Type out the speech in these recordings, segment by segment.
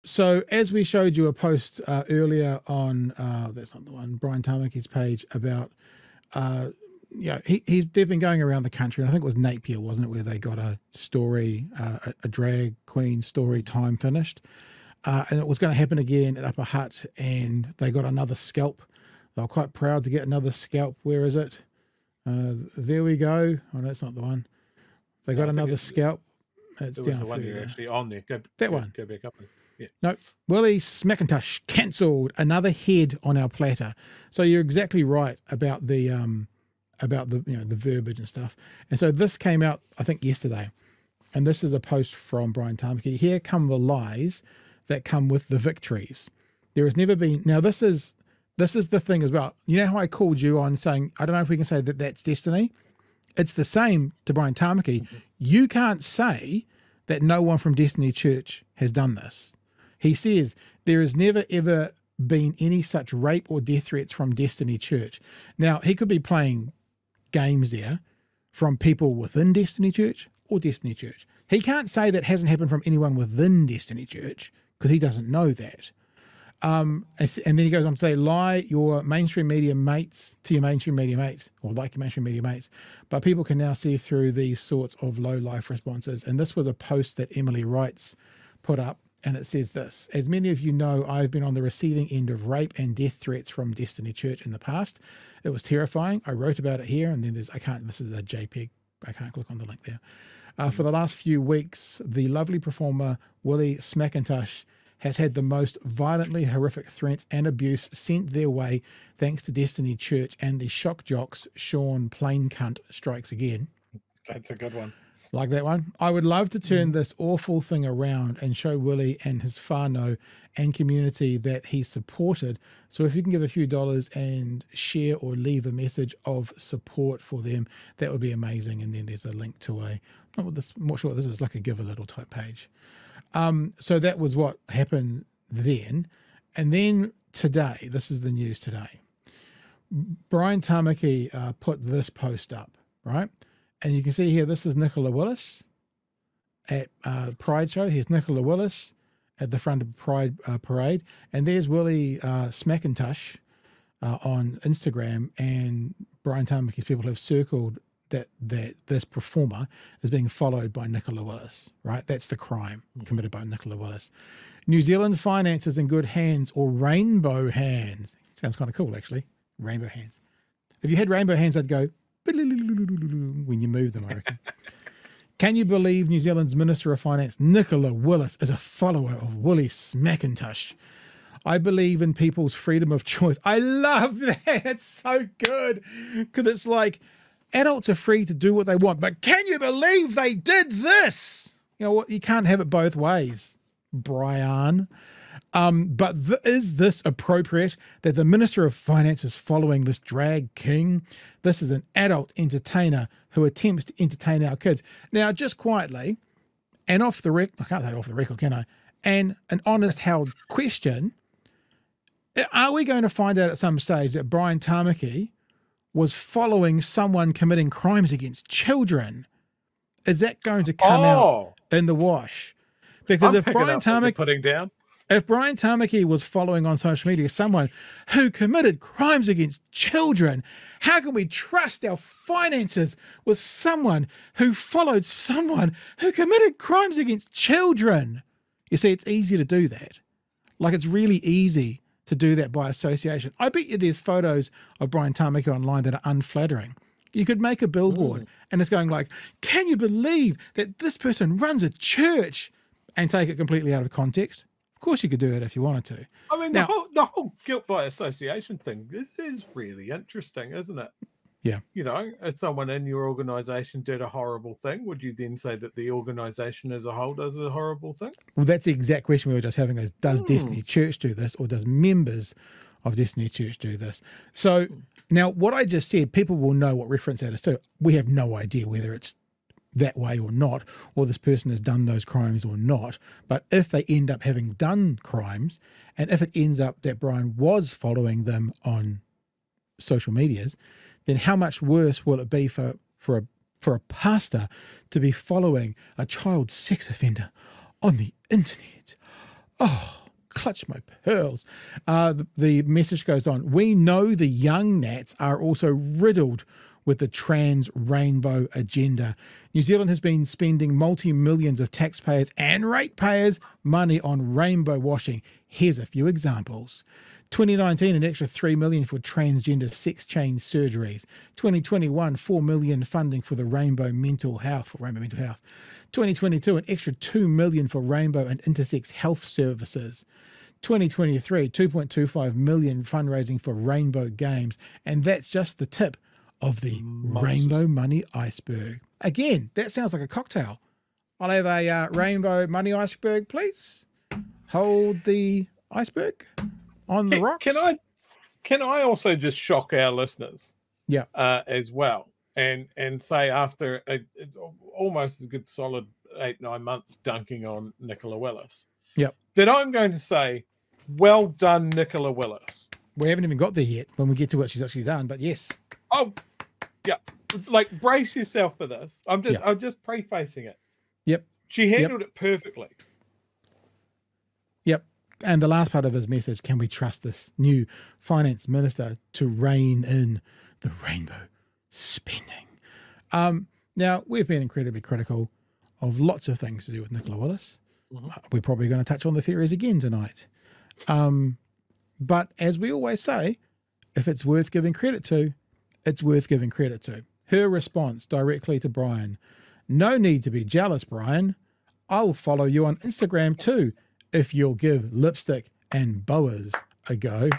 So as we showed you a post earlier on, that's not the one, Brian Tamaki's page about, they've been going around the country, and I think it was Napier, wasn't it, where they got a story, a drag queen story time finished. And it was going to happen again at Upper Hutt, and they got another scalp. They were quite proud to get another scalp. Where is it? There we go. Oh, that's not the one. They got another scalp. It's down the one further. you're actually on there. One. Go back up. Yeah. No, Willis McIntosh cancelled another head on our platter. So you're exactly right about the the verbiage and stuff. And so this came out, I think, yesterday. And this is a post from Brian Tamaki. Here come the lies that come with the victories. There has never been. Now this is the thing as well. You know how I called you on saying, I don't know if we can say that that's destiny. It's the same to Brian Tamaki. Mm-hmm. You can't say that no one from Destiny Church has done this. He says there has never ever been any such rape or death threats from Destiny Church. Now he could be playing games there from people within Destiny Church or Destiny Church. He can't say that hasn't happened from anyone within Destiny Church because he doesn't know that. And then he goes on to say, lie your mainstream media mates to your mainstream media mates, or like your mainstream media mates, but people can now see through these sorts of low life responses. And this was a post that Emily Wrights put up, and it says this: as many of you know, I've been on the receiving end of rape and death threats from Destiny Church in the past. It was terrifying. I wrote about it here, and then this is a JPEG. I can't click on the link there. For the last few weeks, the lovely performer Willis McIntosh has had the most violently horrific threats and abuse sent their way thanks to Destiny Church and the shock jocks Sean Plaincunt strikes again. That's a good one. Like that one. I would love to turn this awful thing around and show Willie and his whānau and community that he supported. So if you can give a few dollars and share or leave a message of support for them, that would be amazing. And then there's a link to I'm not sure what this is, like a give a little type page. So that was what happened then. And then today, this is the news today. Brian Tamaki put this post up, right? And you can see here, this is Nicola Willis at Pride Show. Here's Nicola Willis at the front of Pride Parade. And there's Willie Smackintosh on Instagram. And Brian Tamaki's people have circled that this performer is being followed by Nicola Willis, right? That's the crime committed by Nicola Willis. New Zealand finances in good hands, or rainbow hands. Sounds kind of cool, actually. Rainbow hands. If you had rainbow hands, I'd go when you move them, I reckon. Can you believe New Zealand's Minister of Finance, Nicola Willis, is a follower of Willis McIntosh? I believe in people's freedom of choice. I love that. It's so good. Because it's like, adults are free to do what they want, but can you believe they did this? You know what? You can't have it both ways, Brian. But is this appropriate that the Minister of Finance is following this drag king? This is an adult entertainer who attempts to entertain our kids. Now, just quietly, and off the record, I can't say off the record, can I? And an honest held question, are we going to find out at some stage that Brian Tamaki was following someone committing crimes against children? Is that going to come out in the wash? Because if Brian Tamaki was following on social media someone who committed crimes against children, how can we trust our finances with someone who followed someone who committed crimes against children? You see, it's easy to do that. Like, it's really easy to do that by association. I bet you there's photos of Brian Tamaki online that are unflattering. You could make a billboard and it's going like, can you believe that this person runs a church, and take it completely out of context? Of course you could do that if you wanted to. I mean, now, the whole guilt by association thing is really interesting, isn't it? Yeah. You know, if someone in your organization did a horrible thing, would you then say that the organization as a whole does a horrible thing? Well, that's the exact question we were just having, is does Destiny Church do this, or does members of Destiny Church do this? So now what I just said, people will know what reference that is to. We have no idea whether it's that way or not, or this person has done those crimes or not. But if they end up having done crimes, and if it ends up that Brian was following them on social medias, then how much worse will it be for a pastor to be following a child sex offender on the internet? Oh, clutch my pearls. The message goes on. We know the young Nats are also riddled with the trans rainbow agenda. New Zealand has been spending multi-millions of taxpayers and ratepayers' money on rainbow washing. Here's a few examples. 2019, an extra $3 million for transgender sex change surgeries. 2021, $4 million funding for the Rainbow Mental Health. 2022, an extra $2 million for rainbow and intersex health services. 2023, $2.25 million fundraising for Rainbow Games. And that's just the tip of the rainbow money iceberg. Again, that sounds like a cocktail. I'll have a rainbow money iceberg, please. Hold the iceberg on the rocks. Can I also just shock our listeners? Yeah. As well, and say after almost a good solid 8-9 months dunking on Nicola Willis. Yep. That I'm going to say, well done, Nicola Willis. We haven't even got there yet when we get to what she's actually done, but yes. Oh, yeah. Like, brace yourself for this. I'm just prefacing it. Yep. She handled it perfectly. Yep. And the last part of his message, can we trust this new finance minister to rein in the rainbow spending? Now, we've been incredibly critical of lots of things to do with Nicola Willis. Mm-hmm. We're probably going to touch on the theories again tonight. But as we always say, if it's worth giving credit to, it's worth giving credit to. Her response directly to Brian: no need to be jealous, Brian. I'll follow you on Instagram too, if you'll give lipstick and boas a go.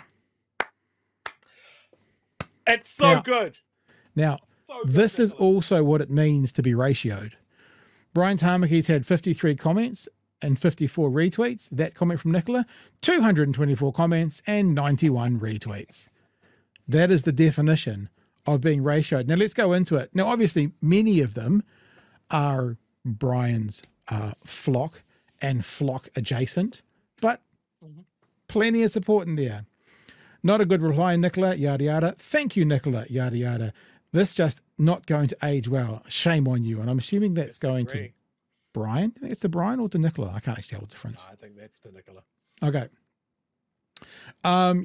It's so good. Now, this is also what it means to be ratioed. Brian Tamaki's had 53 comments and 54 retweets. That comment from Nicola, 224 comments and 91 retweets. That is the definition of being ratioed. Now, let's go into it. Now, obviously, many of them are Brian's flock and flock adjacent, but plenty of support in there. Not a good reply, Nicola, yada, yada. Thank you, Nicola, yada, yada. This just not going to age well. Shame on you. And I'm assuming that's going to Brian. I think it's to Brian or to Nicola. I can't actually tell the difference. No, I think that's to Nicola. Okay.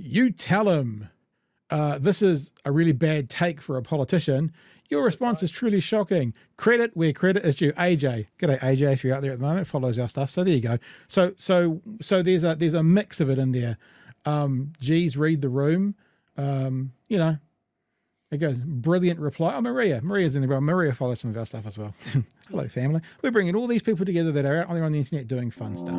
You tell him this is a really bad take for a politician. Your response is truly shocking. Credit where credit is due. AJ. G'day, AJ, if you're out there at the moment, follows our stuff. So there you go. So there's a mix of it in there. Geez, read the room. You know, it goes, brilliant reply. Oh, Maria's in the room. Maria follows some of our stuff as well. Hello, family. We're bringing all these people together that are out there on the internet doing fun stuff.